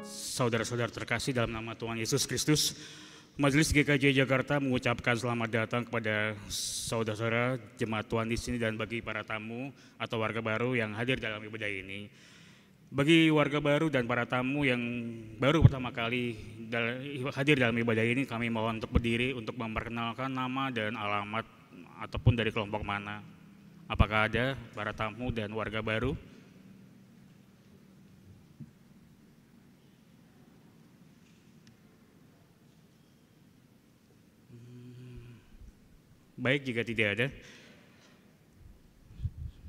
Saudara-saudara terkasih dalam nama Tuhan Yesus Kristus, Majelis GKJ Jakarta mengucapkan selamat datang kepada saudara-saudara jemaat Tuhan di sini dan bagi para tamu atau warga baru yang hadir dalam ibadah ini. Bagi warga baru dan para tamu yang baru pertama kali hadir dalam ibadah ini, kami mohon untuk berdiri untuk memperkenalkan nama dan alamat ataupun dari kelompok mana. Apakah ada para tamu dan warga baru? Baik, jika tidak ada.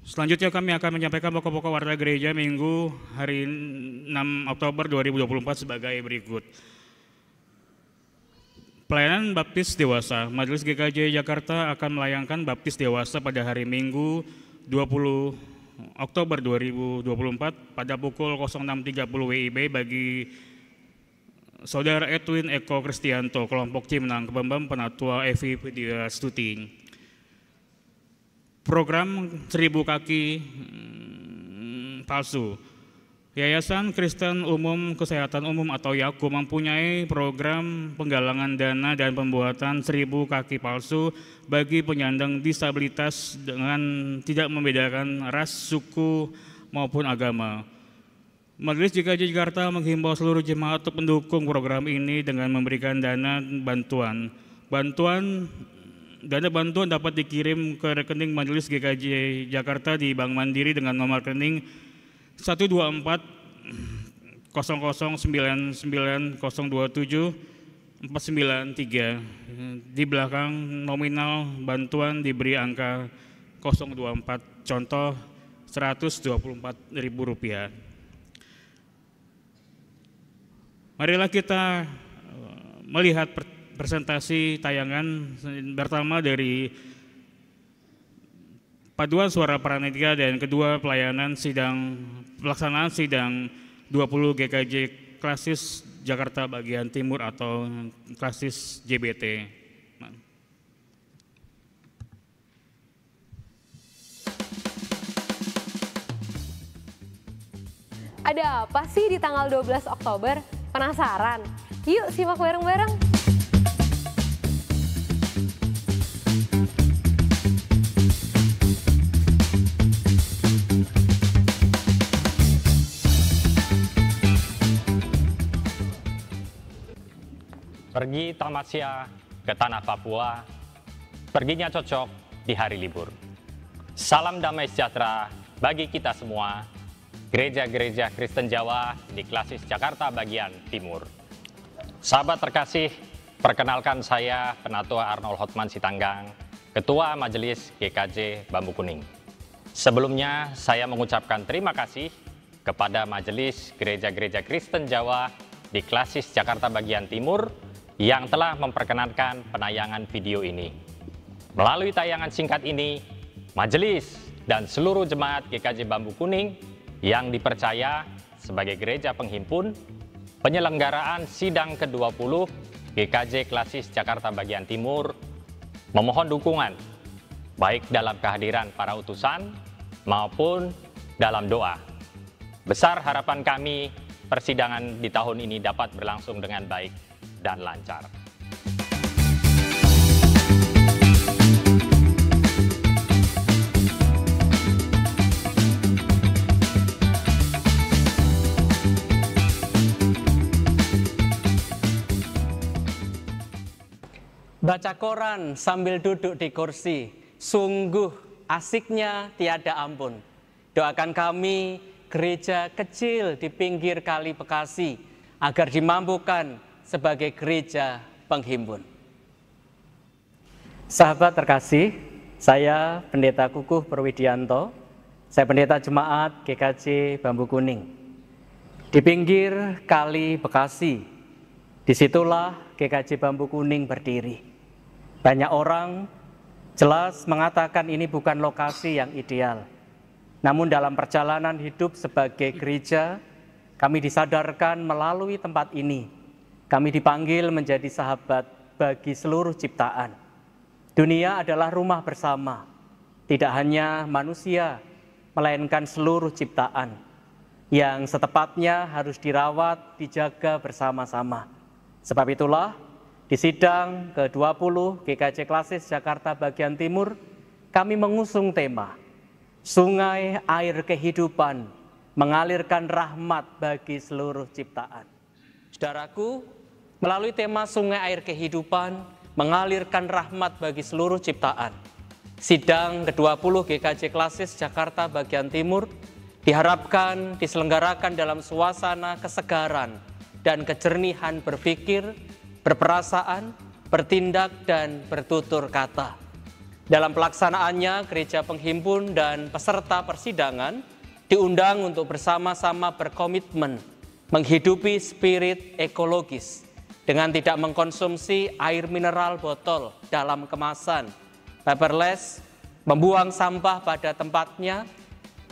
Selanjutnya kami akan menyampaikan pokok-pokok warta gereja Minggu hari 6 Oktober 2024 sebagai berikut. Pelayanan baptis dewasa. Majelis GKJ Jakarta akan melayangkan baptis dewasa pada hari Minggu 20 Oktober 2024 pada pukul 06.30 WIB bagi Saudara Edwin Eko Kristianto, kelompok Cimenang, Kebambam, Penatua Evi Widya Stuti. Program 1000 kaki palsu. Yayasan Kristen Umum Kesehatan Umum atau YAKU mempunyai program penggalangan dana dan pembuatan 1000 kaki palsu bagi penyandang disabilitas dengan tidak membedakan ras, suku, maupun agama. Majelis GKJ Jakarta menghimbau seluruh jemaat untuk mendukung program ini dengan memberikan dana bantuan. Dana bantuan dapat dikirim ke rekening Majelis GKJ Jakarta di Bank Mandiri dengan nomor rekening 124 0099 027 493. Di belakang nominal bantuan diberi angka 024, contoh Rp124.000. Marilah kita melihat presentasi tayangan pertama dari paduan suara panitia dan kedua pelaksanaan sidang 20 GKJ Klasis Jakarta bagian Timur atau Klasis JBT. Ada apa sih di tanggal 12 Oktober? Penasaran? Yuk simak bareng-bareng. Pergi tamasya ke tanah Papua, perginya cocok di hari libur. Salam damai sejahtera bagi kita semua. Gereja-gereja Kristen Jawa di Klasis Jakarta bagian Timur. Sahabat terkasih, perkenalkan saya Penatua Arnold Hotman Sitanggang, Ketua Majelis GKJ Bambu Kuning. Sebelumnya saya mengucapkan terima kasih kepada Majelis Gereja-gereja Kristen Jawa di Klasis Jakarta bagian Timur yang telah memperkenankan penayangan video ini. Melalui tayangan singkat ini, Majelis dan seluruh jemaat GKJ Bambu Kuning yang dipercaya sebagai gereja penghimpun penyelenggaraan sidang ke-20 GKJ Klasis Jakarta bagian Timur memohon dukungan baik dalam kehadiran para utusan maupun dalam doa. Besar harapan kami persidangan di tahun ini dapat berlangsung dengan baik dan lancar. Baca koran sambil duduk di kursi, sungguh asiknya tiada ampun. Doakan kami, gereja kecil di pinggir Kali Bekasi, agar dimampukan sebagai gereja penghimpun. Sahabat terkasih, saya Pendeta Kukuh Perwidianto, saya Pendeta Jemaat GKJ Bambu Kuning. Di pinggir Kali Bekasi, disitulah GKJ Bambu Kuning berdiri. Banyak orang jelas mengatakan ini bukan lokasi yang ideal. Namun dalam perjalanan hidup sebagai gereja, kami disadarkan melalui tempat ini. Kami dipanggil menjadi sahabat bagi seluruh ciptaan. Dunia adalah rumah bersama, tidak hanya manusia, melainkan seluruh ciptaan. yang setepatnya harus dirawat, dijaga bersama-sama. Sebab itulah, di sidang ke-20 GKJ Klasis Jakarta bagian Timur, kami mengusung tema Sungai Air Kehidupan mengalirkan rahmat bagi seluruh ciptaan. Saudaraku, melalui tema Sungai Air Kehidupan mengalirkan rahmat bagi seluruh ciptaan, sidang ke-20 GKJ Klasis Jakarta bagian Timur diharapkan diselenggarakan dalam suasana kesegaran dan kejernihan berpikir, berperasaan, bertindak, dan bertutur kata. Dalam pelaksanaannya, gereja penghimpun dan peserta persidangan diundang untuk bersama-sama berkomitmen menghidupi spirit ekologis dengan tidak mengkonsumsi air mineral botol dalam kemasan, paperless, membuang sampah pada tempatnya,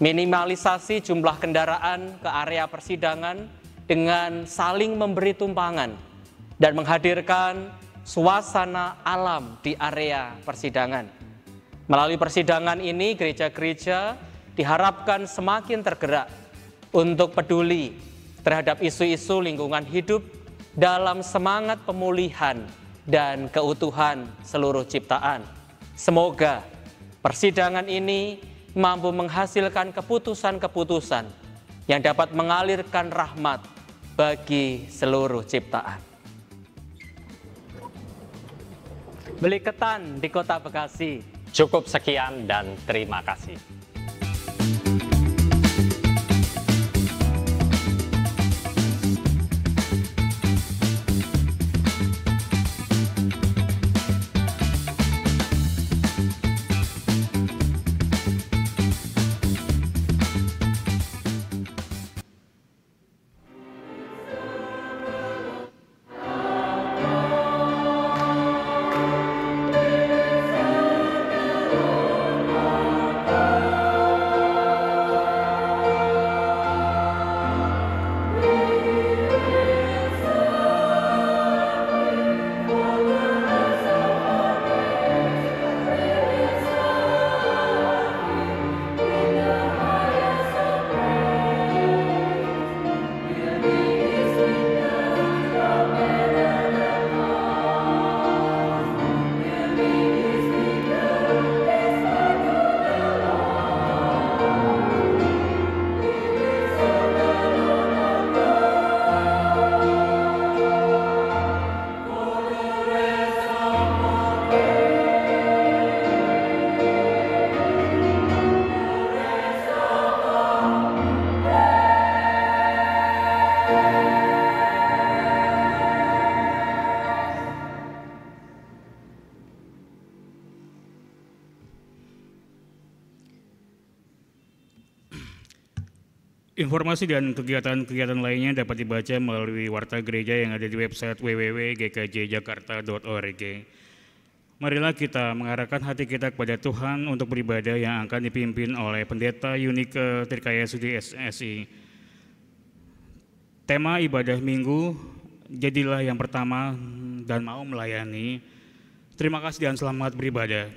minimalisasi jumlah kendaraan ke area persidangan dengan saling memberi tumpangan, dan menghadirkan suasana alam di area persidangan. Melalui persidangan ini, gereja-gereja diharapkan semakin tergerak untuk peduli terhadap isu-isu lingkungan hidup dalam semangat pemulihan dan keutuhan seluruh ciptaan. Semoga persidangan ini mampu menghasilkan keputusan-keputusan yang dapat mengalirkan rahmat bagi seluruh ciptaan. Beli ketan di Kota Bekasi. Cukup sekian dan terima kasih. Informasi dan kegiatan-kegiatan lainnya dapat dibaca melalui warta gereja yang ada di website www.gkjjakarta.org. Marilah kita mengarahkan hati kita kepada Tuhan untuk beribadah yang akan dipimpin oleh Pendeta Yunike Trikayasudi SSI. Tema ibadah minggu, jadilah yang pertama dan mau melayani. Terima kasih dan selamat beribadah.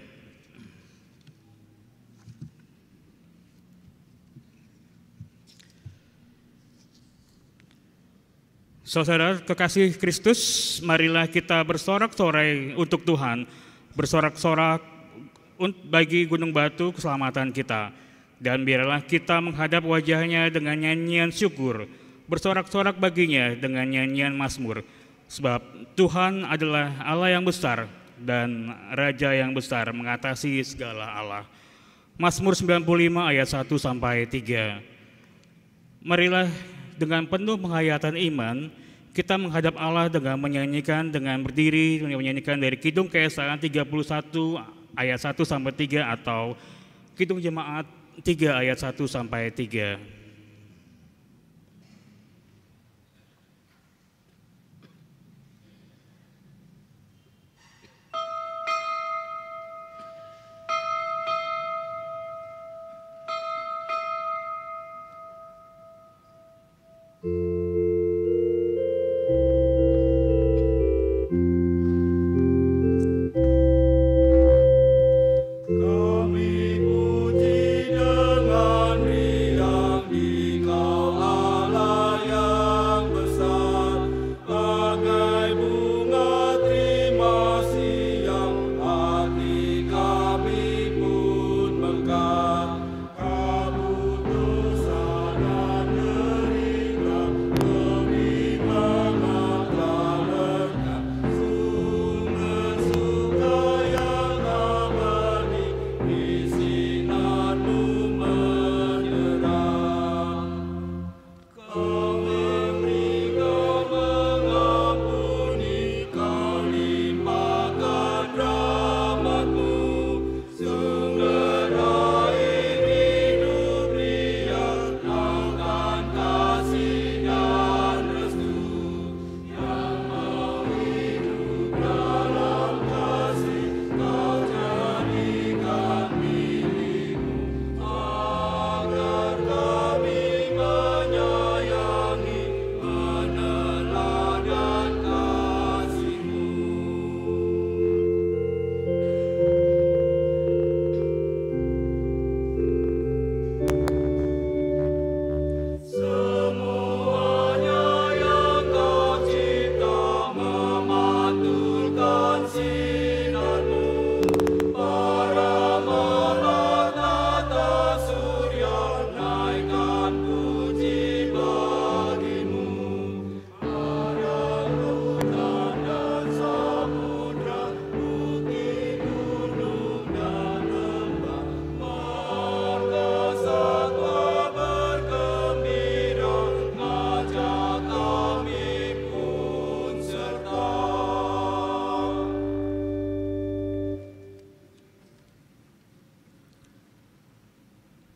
Saudara kekasih Kristus, marilah kita bersorak-sorai untuk Tuhan, bersorak-sorak bagi gunung batu keselamatan kita. Dan biarlah kita menghadap wajahnya dengan nyanyian syukur, bersorak-sorak baginya dengan nyanyian mazmur. Sebab Tuhan adalah Allah yang besar dan Raja yang besar mengatasi segala Allah. Mazmur 95 ayat 1-3. Marilah dengan penuh penghayatan iman, kita menghadap Allah dengan menyanyikan, dengan berdiri, menyanyikan dari Kidung Keesaan 31 ayat 1-3 atau Kidung Jemaat 3 ayat 1-3. Kami puji dengan riang di kala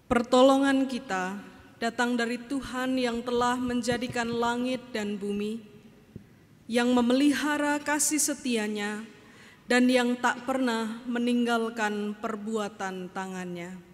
Pertolongan kita datang dari Tuhan yang telah menjadikan langit dan bumi, yang memelihara kasih setianya dan yang tak pernah meninggalkan perbuatan tangannya.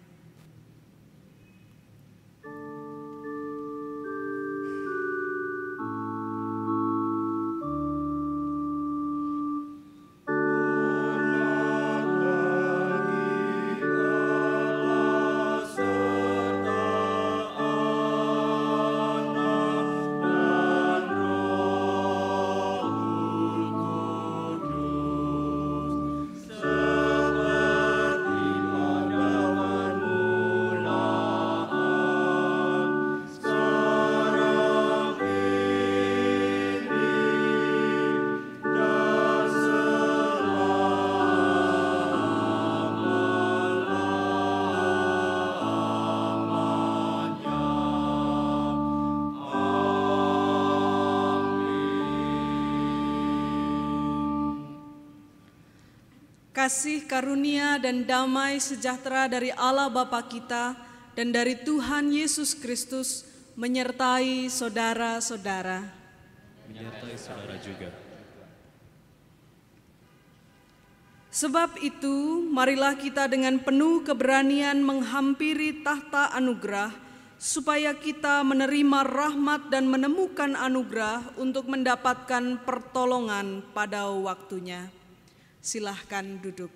Kasih karunia dan damai sejahtera dari Allah Bapa kita dan dari Tuhan Yesus Kristus menyertai saudara-saudara. Menyertai saudara juga. Sebab itu, marilah kita dengan penuh keberanian menghampiri tahta anugerah, supaya kita menerima rahmat dan menemukan anugerah untuk mendapatkan pertolongan pada waktunya. Silahkan duduk.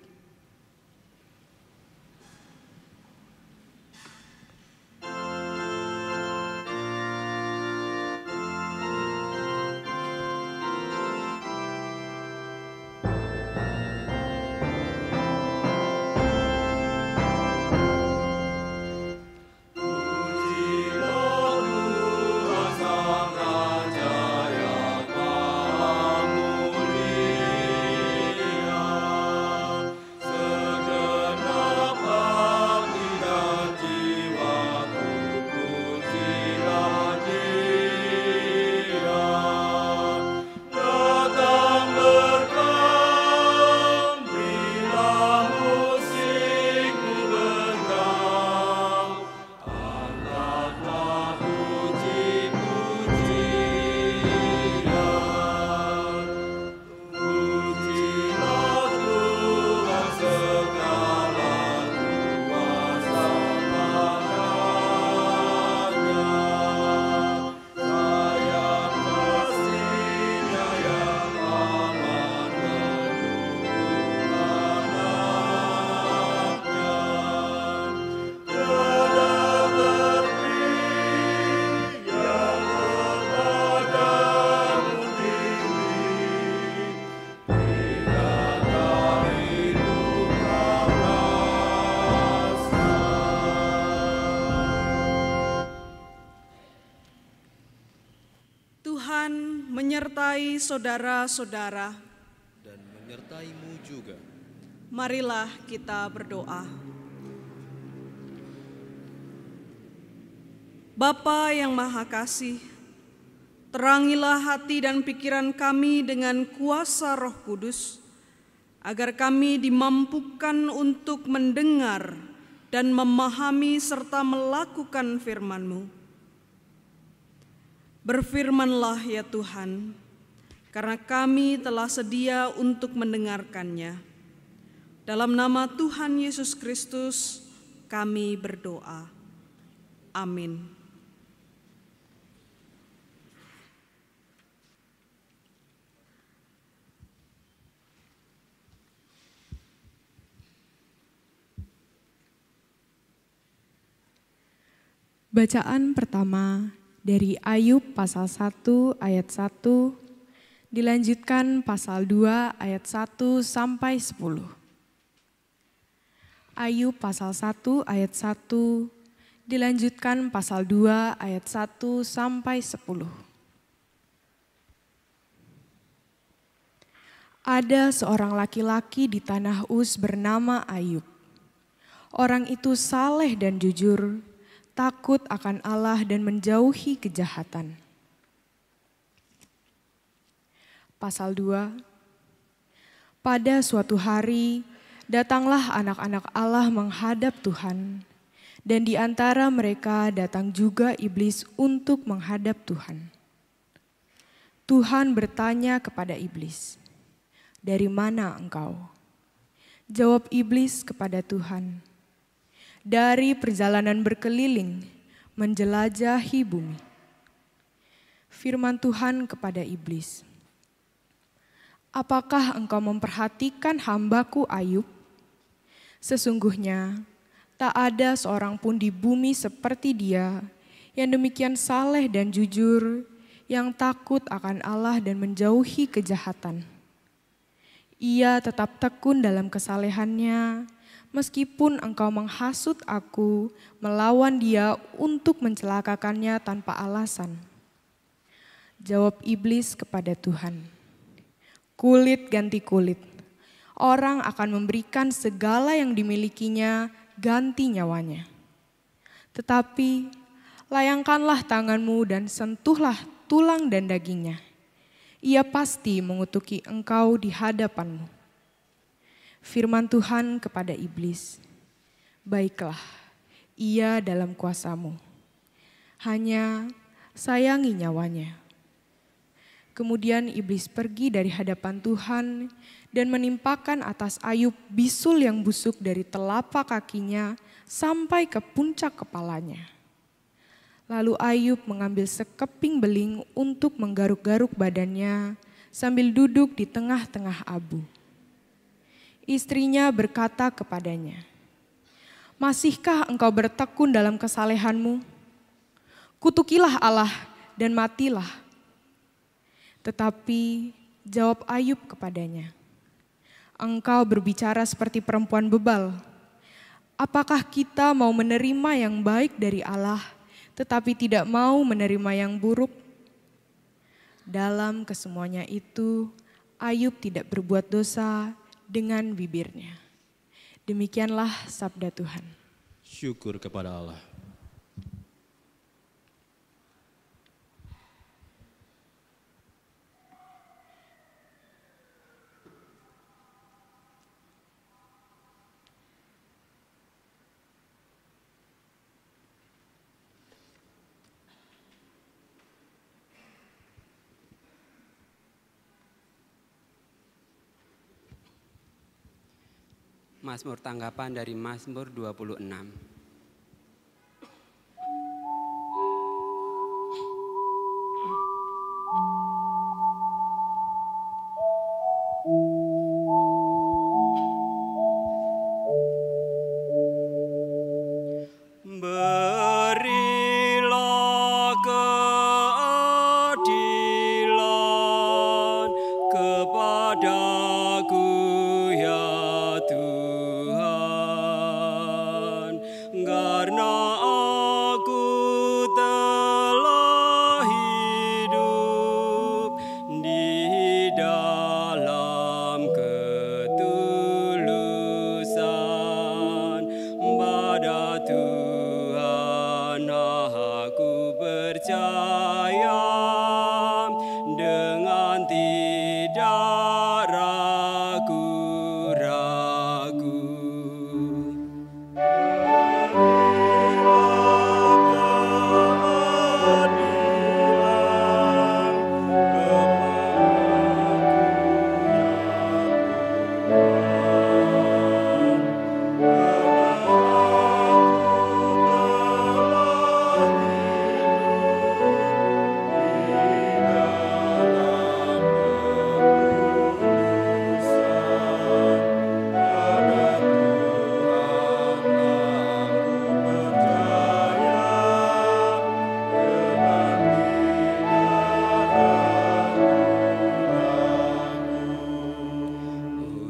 Menyertai saudara-saudara dan menyertaimu juga. Marilah kita berdoa. Bapa yang Maha Kasih, terangilah hati dan pikiran kami dengan kuasa Roh Kudus, agar kami dimampukan untuk mendengar dan memahami serta melakukan firman-Mu. Berfirmanlah ya Tuhan, karena kami telah sedia untuk mendengarkannya. Dalam nama Tuhan Yesus Kristus kami berdoa. Amin. Bacaan pertama dari Ayub pasal 1 ayat 1, dilanjutkan pasal 2 ayat 1 sampai 10. Ayub pasal 1 ayat 1, dilanjutkan pasal 2 ayat 1 sampai 10. Ada seorang laki-laki di tanah Uz bernama Ayub. Orang itu saleh dan jujur, takut akan Allah dan menjauhi kejahatan. Pasal 2. Pada suatu hari, datanglah anak-anak Allah menghadap Tuhan, Dan di antara mereka datang juga iblis untuk menghadap Tuhan. Tuhan bertanya kepada iblis, "Dari mana engkau?" Jawab iblis kepada Tuhan, "Dari perjalanan berkeliling, menjelajahi bumi." Firman Tuhan kepada iblis, "Apakah engkau memperhatikan hambaku Ayub? Sesungguhnya tak ada seorang pun di bumi seperti dia yang demikian saleh dan jujur, yang takut akan Allah dan menjauhi kejahatan. Ia tetap tekun dalam kesalehannya, meskipun engkau menghasut aku melawan dia untuk mencelakakannya tanpa alasan." Jawab iblis kepada Tuhan, "Kulit ganti kulit. Orang akan memberikan segala yang dimilikinya ganti nyawanya. Tetapi layangkanlah tanganmu dan sentuhlah tulang dan dagingnya. Ia pasti mengutuki engkau di hadapanmu." Firman Tuhan kepada iblis, "Baiklah, ia dalam kuasamu. Hanya sayangi nyawanya." Kemudian iblis pergi dari hadapan Tuhan dan menimpakan atas Ayub bisul yang busuk dari telapak kakinya sampai ke puncak kepalanya. Lalu Ayub mengambil sekeping beling untuk menggaruk-garuk badannya sambil duduk di tengah-tengah abu. Istrinya berkata kepadanya, "Masihkah engkau bertekun dalam kesalehanmu? Kutukilah Allah dan matilah." Tetapi jawab Ayub kepadanya, "Engkau berbicara seperti perempuan bebal. Apakah kita mau menerima yang baik dari Allah, tetapi tidak mau menerima yang buruk?" Dalam kesemuanya itu, Ayub tidak berbuat dosa dengan bibirnya. Demikianlah sabda Tuhan. Syukur kepada Allah. Mazmur tanggapan dari Mazmur 26. Berilah keadilan kepadaku ya Tuhan, karena aku telah hidup di dalam ketulusan. Pada Tuhan aku percaya dengan tidak ragu-ragu.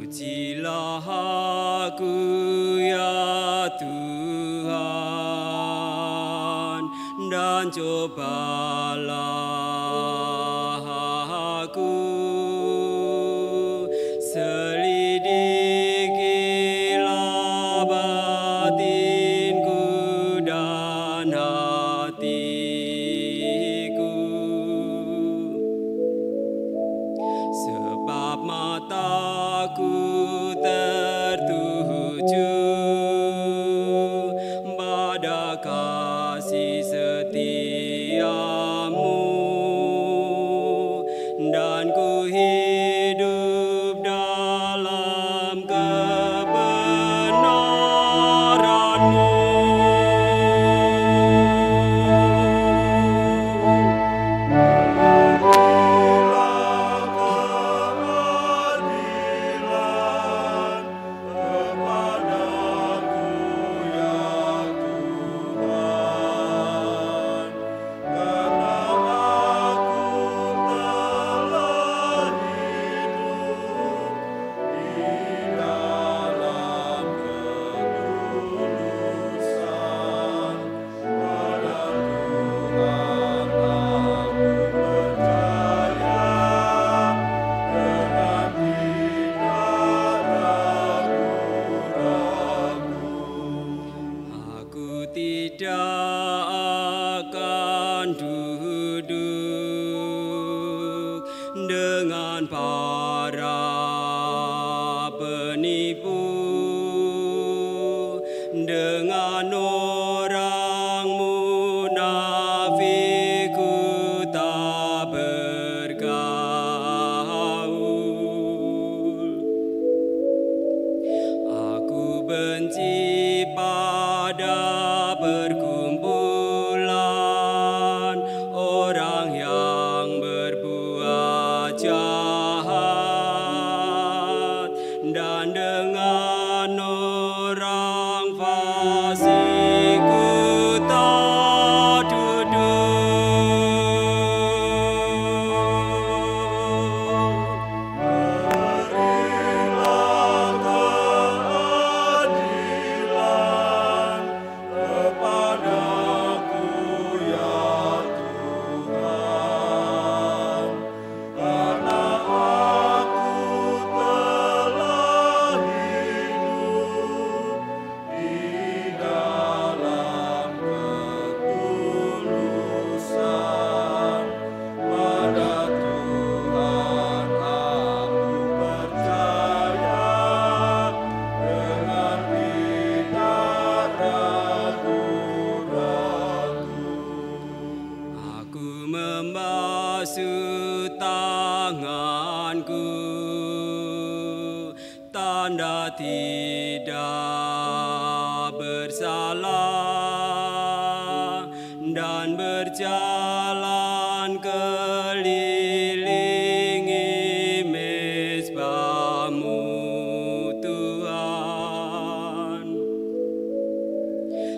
Ujilah aku ya Tuhan, dan cobalah aku. Selidikilah batinku dan hatiku. Sebab mataku tertuju pada kasih setiamu, dan ku hidup dalam kebenaran-Mu. Dengan para penipu, dengan orang munafik ku tak bergaul. Aku benci pada perkumpulan orang yang berbuat jahat, dan dengan orang fasik ku tak duduk. Berilah keadilan kepadaku ya Tuhan, karena aku telah hidup di dalam ketulusan. Pada Tuhan aku percaya, dengan tidak ragu-ragu. Aku membasuh tanganku, tanda tidak bersalah, dan berjalan kelilingi mezbah-Mu Tuhan,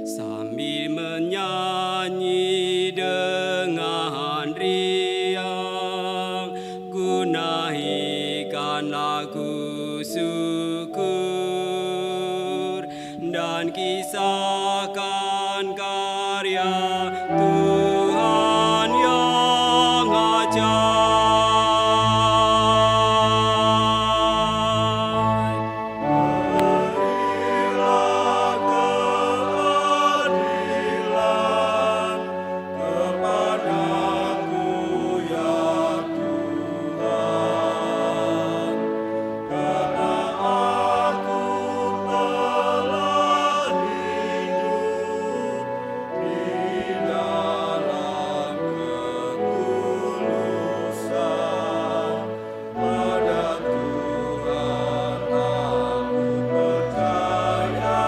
sambil menyanyi dengan riang, ku naikkan lagu syukur, dan kisahkan karya Tuhan yang ajaib. Berilah keadilan kepadaku ya Tuhan, karena aku telah hidup di dalam ketulusan. Pada Tuhan aku percaya,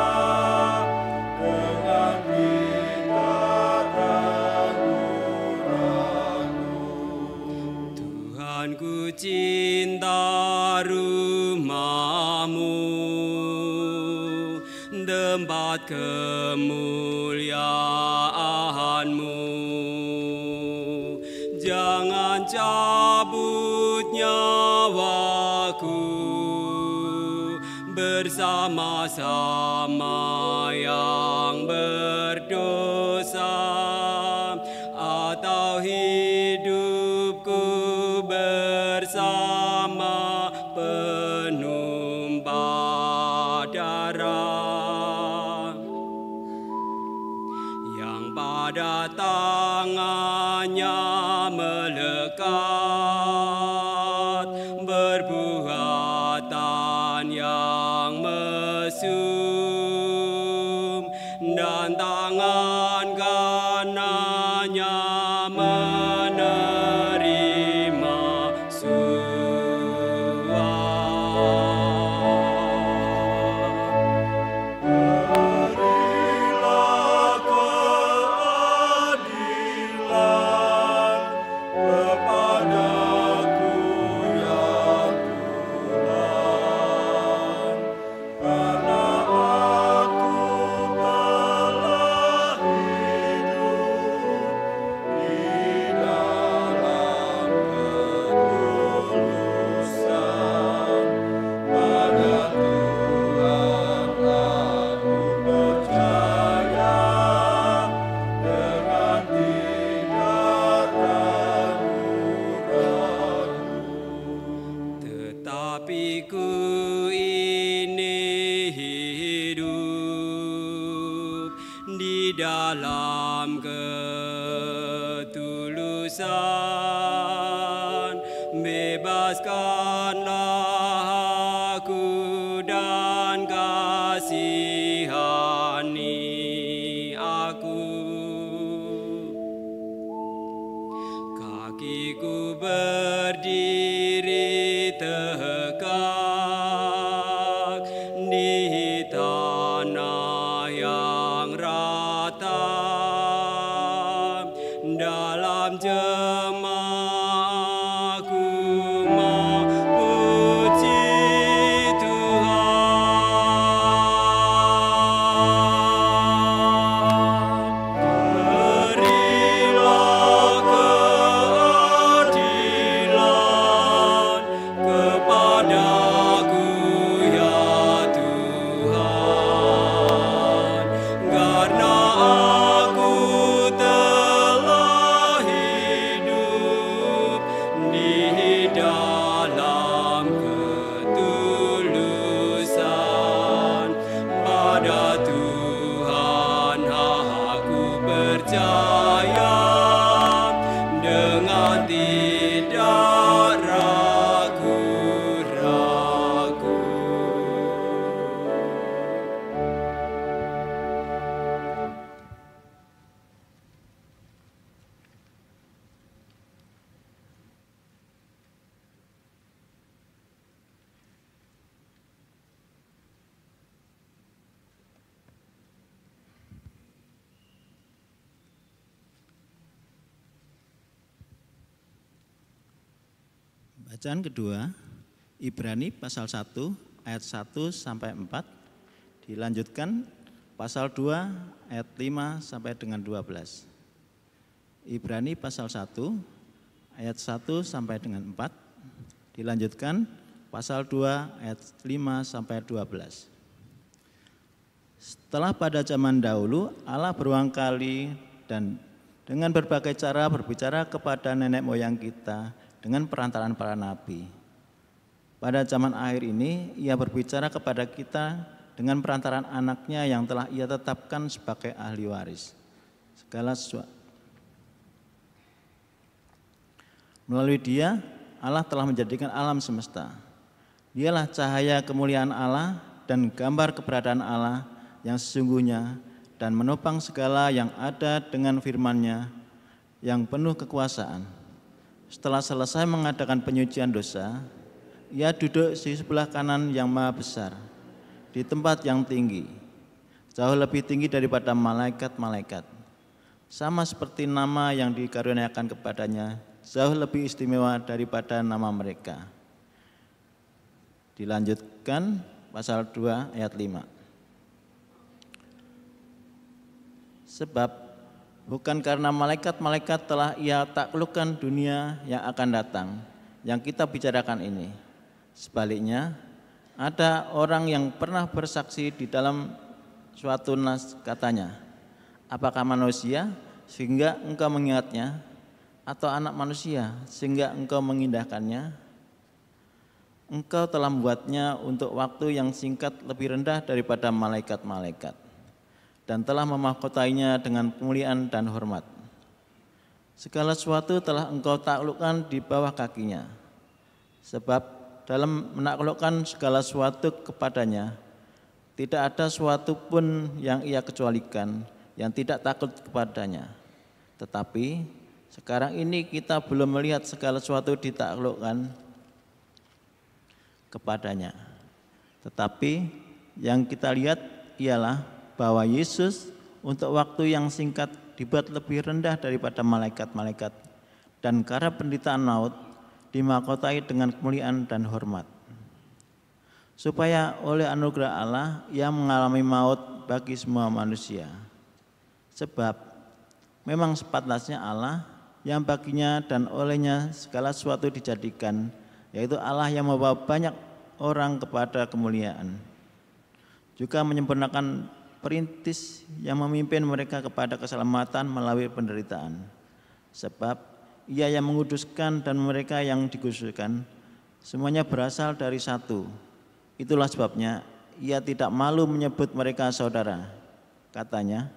dengan tidak ragu-ragu. Tuhan, ku cinta rumah-Mu, tempat kemuliaan-Mu. Jangan cabut nyawaku bersama-sama yang berdosa, atau hidupku bersama penumpah darah yang pada tangannya melekat perbuatan yang mesum, dan tangan menerima dalam ketulusan, bebaskanlah aku dan kasihani aku. Kakiku berdiri tegak di tanah yang rata, dalam jemaahku memuji Tuhan. Berilah keadilan kepadaku ya Tuhan, karena aku telah hidup di dalam ketulusan. Pada Tuhan aku percaya dengan tidak ragu-ragu. Bacaan kedua, Ibrani pasal 1 ayat 1 sampai 4, dilanjutkan pasal 2 ayat 5 sampai dengan 12. Ibrani pasal 1 ayat 1 sampai dengan 4, dilanjutkan pasal 2 ayat 5 sampai 12. Setelah pada zaman dahulu Allah berulang kali dan dengan berbagai cara berbicara kepada nenek moyang kita dengan perantaraan para nabi. Pada zaman akhir ini ia berbicara kepada kita dengan perantaraan anaknya yang telah ia tetapkan sebagai ahli waris segala sesuatu. Melalui dia Allah telah menjadikan alam semesta. Dialah cahaya kemuliaan Allah dan gambar keberadaan Allah yang sesungguhnya, dan menopang segala yang ada dengan firman-Nya yang penuh kekuasaan. Setelah selesai mengadakan penyucian dosa, ia duduk di sebelah kanan yang maha besar, di tempat yang tinggi, jauh lebih tinggi daripada malaikat-malaikat. Sama seperti nama yang dikaruniakan kepadanya, jauh lebih istimewa daripada nama mereka. Dilanjutkan pasal 2 ayat 5. Sebab bukan karena malaikat-malaikat telah ia taklukkan dunia yang akan datang, yang kita bicarakan ini. Sebaliknya, ada orang yang pernah bersaksi di dalam suatu nas, katanya, apakah manusia sehingga engkau mengingatnya, atau anak manusia sehingga engkau mengindahkannya? Engkau telah membuatnya untuk waktu yang singkat lebih rendah daripada malaikat-malaikat, dan telah memahkotainya dengan kemuliaan dan hormat. Segala sesuatu telah engkau taklukkan di bawah kakinya. Sebab dalam menaklukkan segala sesuatu kepadanya, tidak ada sesuatu pun yang ia kecualikan yang tidak takut kepadanya. Tetapi sekarang ini kita belum melihat segala sesuatu ditaklukkan kepadanya. Tetapi yang kita lihat ialah bahwa Yesus untuk waktu yang singkat dibuat lebih rendah daripada malaikat-malaikat, dan karena penderitaan maut dimahkotai dengan kemuliaan dan hormat, supaya oleh anugerah Allah ia mengalami maut bagi semua manusia. Sebab memang sepantasnya Allah yang baginya dan olehnya segala sesuatu dijadikan, yaitu Allah yang membawa banyak orang kepada kemuliaan, juga menyempurnakan perintis yang memimpin mereka kepada keselamatan melalui penderitaan. Sebab ia yang menguduskan dan mereka yang dikuduskan semuanya berasal dari satu. Itulah sebabnya ia tidak malu menyebut mereka saudara. Katanya,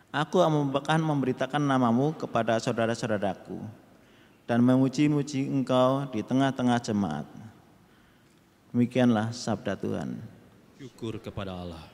aku akan memberitakan namamu kepada saudara-saudaraku dan memuji-muji engkau di tengah-tengah jemaat. Demikianlah sabda Tuhan. Syukur kepada Allah.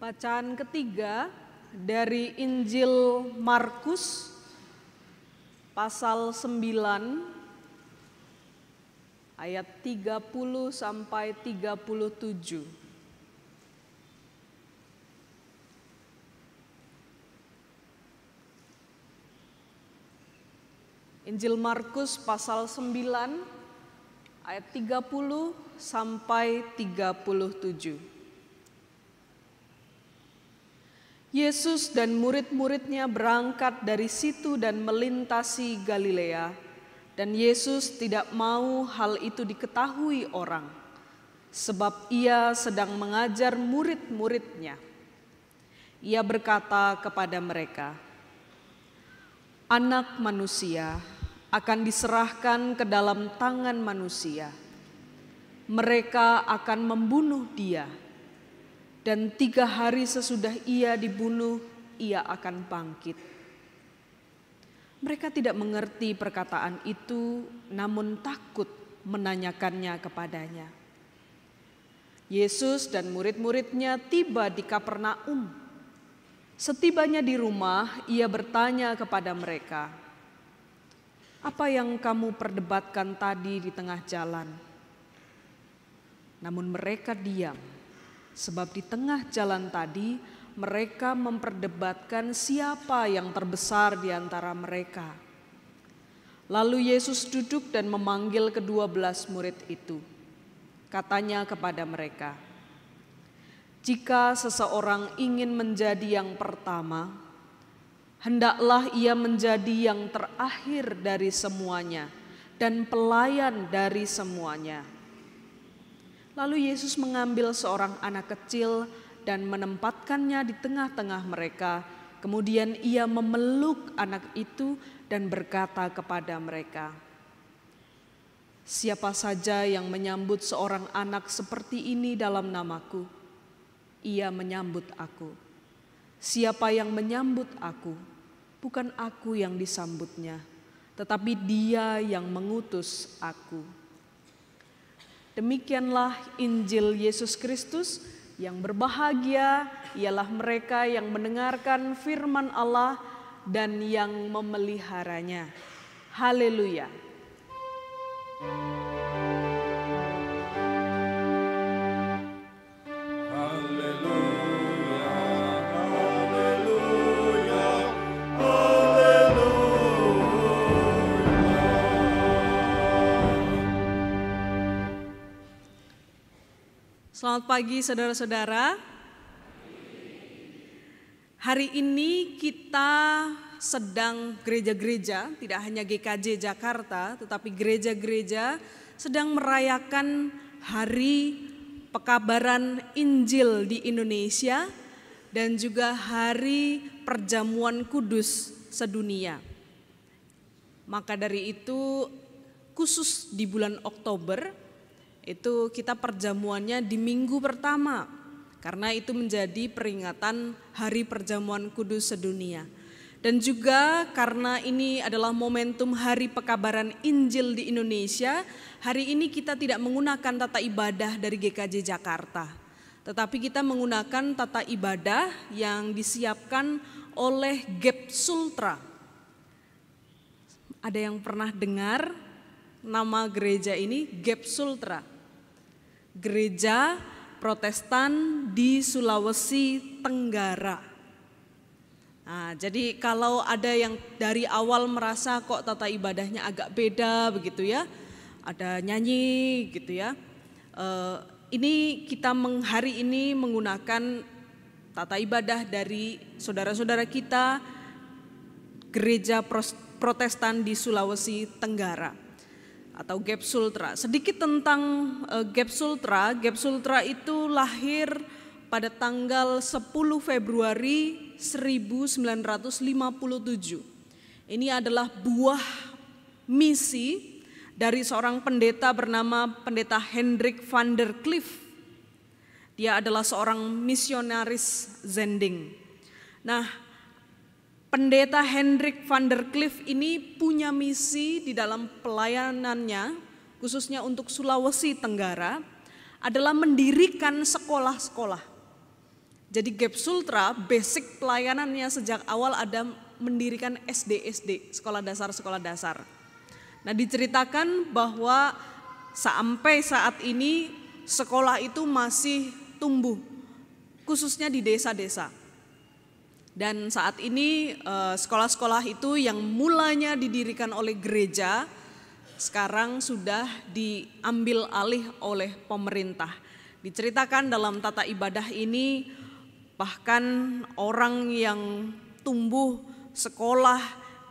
Bacaan ketiga dari Injil Markus pasal 9 ayat 30 sampai 37. Injil Markus pasal 9 ayat 30 sampai 37. Yesus dan murid-muridnya berangkat dari situ dan melintasi Galilea, dan Yesus tidak mau hal itu diketahui orang, sebab ia sedang mengajar murid-muridnya. Ia berkata kepada mereka, Anak manusia akan diserahkan ke dalam tangan manusia. Mereka akan membunuh dia, dan 3 hari sesudah ia dibunuh, ia akan bangkit. Mereka tidak mengerti perkataan itu, namun takut menanyakannya kepadanya. Yesus dan murid-muridnya tiba di Kapernaum. Setibanya di rumah, ia bertanya kepada mereka, "Apa yang kamu perdebatkan tadi di tengah jalan?" Namun mereka diam. Sebab di tengah jalan tadi mereka memperdebatkan siapa yang terbesar di antara mereka. Lalu Yesus duduk dan memanggil ke-12 murid itu. Katanya kepada mereka, "Jika seseorang ingin menjadi yang pertama, hendaklah ia menjadi yang terakhir dari semuanya dan pelayan dari semuanya." Lalu Yesus mengambil seorang anak kecil dan menempatkannya di tengah-tengah mereka. Kemudian ia memeluk anak itu dan berkata kepada mereka, "Siapa saja yang menyambut seorang anak seperti ini dalam namaku, ia menyambut aku. Siapa yang menyambut aku, bukan aku yang disambutnya, tetapi dia yang mengutus aku." Demikianlah Injil Yesus Kristus. Yang berbahagia ialah mereka yang mendengarkan firman Allah dan yang memeliharanya. Haleluya. Selamat pagi saudara-saudara. Hari ini kita sedang gereja-gereja, tidak hanya GKJ Jakarta, tetapi gereja-gereja sedang merayakan Hari Pekabaran Injil di Indonesia dan juga Hari Perjamuan Kudus sedunia. Maka dari itu khusus di bulan Oktober, itu kita perjamuannya di minggu pertama, karena itu menjadi peringatan Hari Perjamuan Kudus Sedunia. Dan juga karena ini adalah momentum Hari Pekabaran Injil di Indonesia, hari ini kita tidak menggunakan tata ibadah dari GKJ Jakarta, tetapi kita menggunakan tata ibadah yang disiapkan oleh GEP Sultra. Ada yang pernah dengar nama gereja ini? GEP Sultra, Gereja Protestan di Sulawesi Tenggara. Nah, jadi kalau ada yang dari awal merasa kok tata ibadahnya agak beda begitu ya, ada nyanyi gitu ya. Ini kita hari ini menggunakan tata ibadah dari saudara-saudara kita Gereja Protestan di Sulawesi Tenggara atau GEP Sultra. Sedikit tentang GEP Sultra. GEP Sultra itu lahir pada tanggal 10 Februari 1957. Ini adalah buah misi dari seorang pendeta bernama Pendeta Hendrik van der Cliff. Dia adalah seorang misionaris Zending. Nah, Pendeta Hendrik van der Cliff ini punya misi di dalam pelayanannya, khususnya untuk Sulawesi Tenggara, adalah mendirikan sekolah-sekolah. Jadi GEP Sultra basic pelayanannya sejak awal ada mendirikan SD, sekolah dasar. Nah, diceritakan bahwa sampai saat ini sekolah itu masih tumbuh, khususnya di desa-desa. Dan saat ini sekolah-sekolah itu yang mulanya didirikan oleh gereja, sekarang sudah diambil alih oleh pemerintah. Diceritakan dalam tata ibadah ini, bahkan orang yang tumbuh sekolah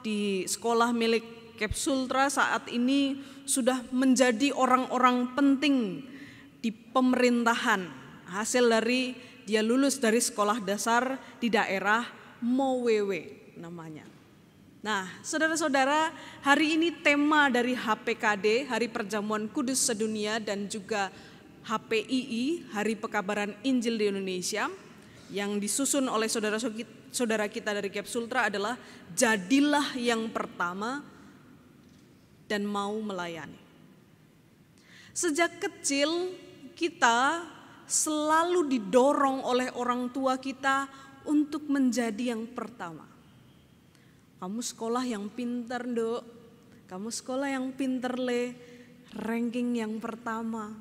di sekolah milik GEP Sultra saat ini sudah menjadi orang-orang penting di pemerintahan. Hasil dari dia lulus dari sekolah dasar di daerah Mowewe namanya. Nah, saudara-saudara, hari ini tema dari HPKD, Hari Perjamuan Kudus Sedunia, dan juga HPII, Hari Pekabaran Injil di Indonesia, yang disusun oleh saudara kita dari GEP Sultra adalah jadilah yang pertama dan mau melayani. Sejak kecil kita selalu didorong oleh orang tua kita untuk menjadi yang pertama. Kamu sekolah yang pintar, Nduk. Kamu sekolah yang pintar, Le. Ranking yang pertama.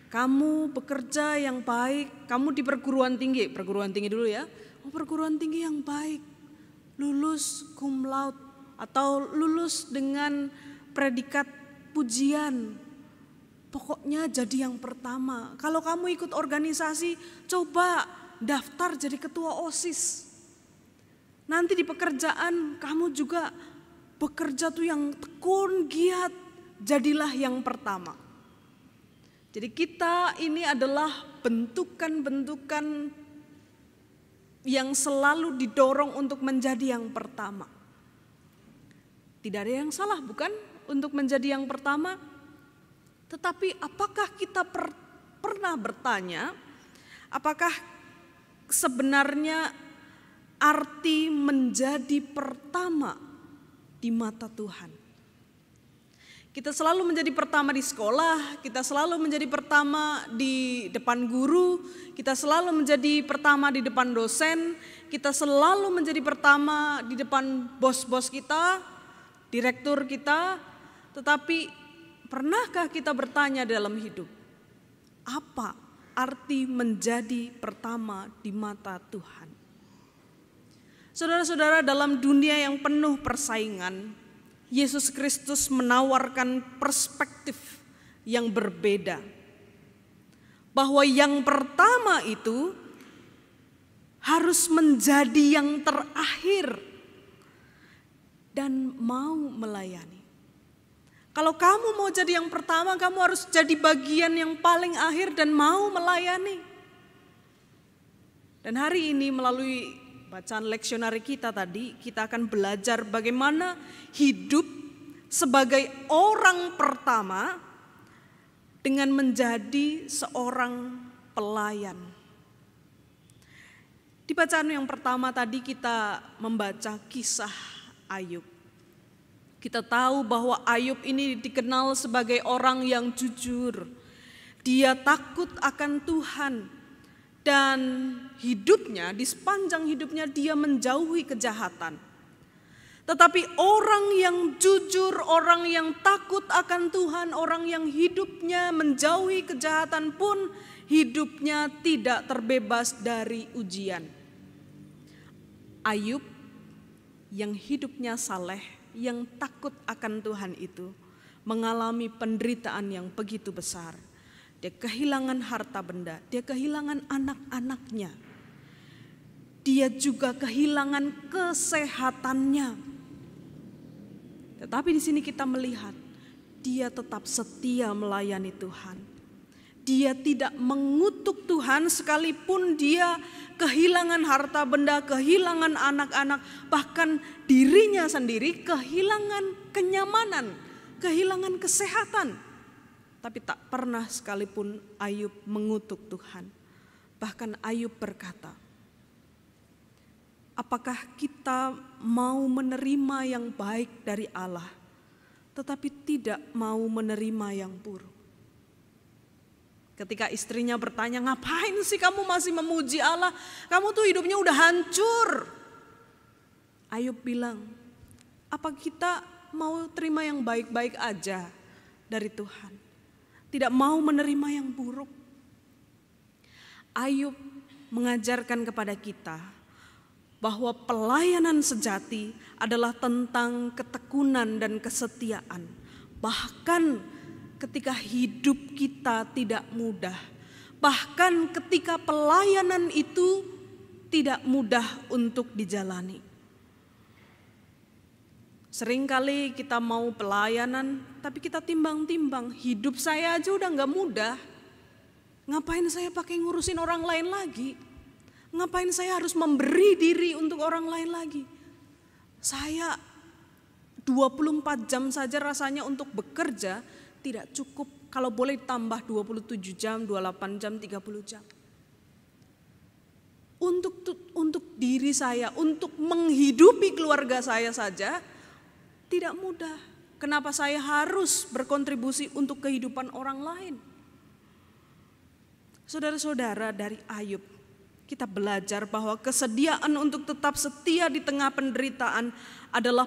Kamu bekerja yang baik. Kamu di perguruan tinggi dulu ya. Oh, perguruan tinggi yang baik. Lulus cum laude atau lulus dengan predikat pujian. Pokoknya jadi yang pertama. Kalau kamu ikut organisasi, coba daftar jadi ketua OSIS. Nanti di pekerjaan kamu juga bekerja tuh yang tekun, giat, jadilah yang pertama. Jadi kita ini adalah bentukan-bentukan yang selalu didorong untuk menjadi yang pertama. Tidak ada yang salah, bukan? Untuk menjadi yang pertama. Tetapi apakah kita pernah bertanya, apakah sebenarnya arti menjadi pertama di mata Tuhan? Kita selalu menjadi pertama di sekolah, kita selalu menjadi pertama di depan guru, kita selalu menjadi pertama di depan dosen, kita selalu menjadi pertama di depan bos-bos kita, direktur kita. Tetapi pernahkah kita bertanya dalam hidup, apa arti menjadi pertama di mata Tuhan? Saudara-saudara, dalam dunia yang penuh persaingan, Yesus Kristus menawarkan perspektif yang berbeda. Bahwa yang pertama itu harus menjadi yang terakhir dan mau melayani. Kalau kamu mau jadi yang pertama, kamu harus jadi bagian yang paling akhir dan mau melayani. Dan hari ini melalui bacaan leksionari kita tadi, kita akan belajar bagaimana hidup sebagai orang pertama dengan menjadi seorang pelayan. Di bacaan yang pertama tadi kita membaca kisah Ayub. Kita tahu bahwa Ayub ini dikenal sebagai orang yang jujur. Dia takut akan Tuhan dan hidupnya, di sepanjang hidupnya dia menjauhi kejahatan. Tetapi orang yang jujur, orang yang takut akan Tuhan, orang yang hidupnya menjauhi kejahatan pun hidupnya tidak terbebas dari ujian. Ayub yang hidupnya saleh, yang takut akan Tuhan itu mengalami penderitaan yang begitu besar. Dia kehilangan harta benda, dia kehilangan anak-anaknya. Dia juga kehilangan kesehatannya. Tetapi di sini kita melihat dia tetap setia melayani Tuhan. Dia tidak mengutuk Tuhan sekalipun dia kehilangan harta benda, kehilangan anak-anak, bahkan dirinya sendiri kehilangan kenyamanan, kehilangan kesehatan. Tapi tak pernah sekalipun Ayub mengutuk Tuhan. Bahkan Ayub berkata, apakah kita mau menerima yang baik dari Allah, tetapi tidak mau menerima yang buruk? Ketika istrinya bertanya, ngapain sih kamu masih memuji Allah? Kamu tuh hidupnya udah hancur. Ayub bilang, apa kita mau terima yang baik-baik aja dari Tuhan? Tidak mau menerima yang buruk. Ayub mengajarkan kepada kita bahwa pelayanan sejati adalah tentang ketekunan dan kesetiaan. Bahkan ketika hidup kita tidak mudah, bahkan ketika pelayanan itu tidak mudah untuk dijalani. Seringkali kita mau pelayanan, tapi kita timbang-timbang, hidup saya aja udah gak mudah. Ngapain saya pakai ngurusin orang lain lagi? Ngapain saya harus memberi diri untuk orang lain lagi? Saya 24 jam saja rasanya untuk bekerja tidak cukup. Kalau boleh tambah 27 jam, 28 jam, 30 jam. Untuk diri saya, untuk menghidupi keluarga saya saja tidak mudah. Kenapa saya harus berkontribusi untuk kehidupan orang lain? Saudara-saudara, dari Ayub kita belajar bahwa kesediaan untuk tetap setia di tengah penderitaan adalah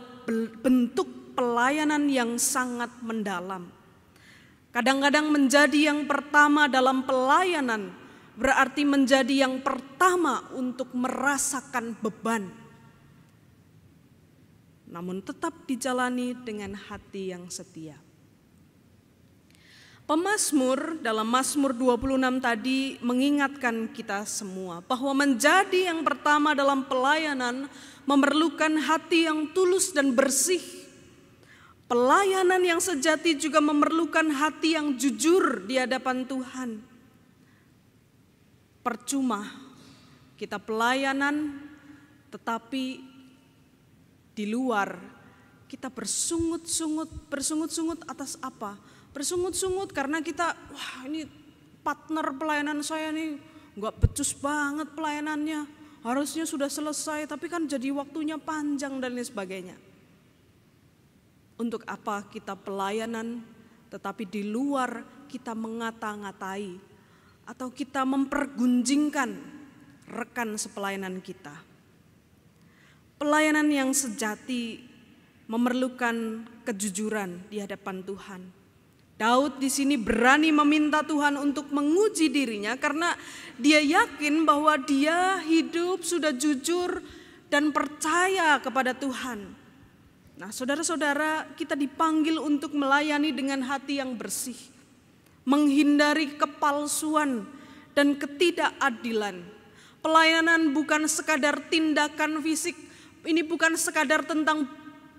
bentuk pelayanan yang sangat mendalam. Kadang-kadang menjadi yang pertama dalam pelayanan berarti menjadi yang pertama untuk merasakan beban. Namun tetap dijalani dengan hati yang setia. Pemazmur dalam Mazmur 26 tadi mengingatkan kita semua bahwa menjadi yang pertama dalam pelayanan memerlukan hati yang tulus dan bersih. Pelayanan yang sejati juga memerlukan hati yang jujur di hadapan Tuhan. Percuma kita pelayanan tetapi di luar kita bersungut-sungut atas apa? Bersungut-sungut karena kita, wah ini partner pelayanan saya nih gak becus banget pelayanannya. Harusnya sudah selesai tapi kan jadi waktunya panjang dan lain sebagainya. Untuk apa kita pelayanan tetapi di luar kita mengata-ngatai atau kita mempergunjingkan rekan sepelayanan kita. Pelayanan yang sejati memerlukan kejujuran di hadapan Tuhan. Daud di sini berani meminta Tuhan untuk menguji dirinya karena dia yakin bahwa dia hidup sudah jujur dan percaya kepada Tuhan. Nah, saudara-saudara, kita dipanggil untuk melayani dengan hati yang bersih, menghindari kepalsuan dan ketidakadilan. Pelayanan bukan sekadar tindakan fisik. Ini bukan sekadar tentang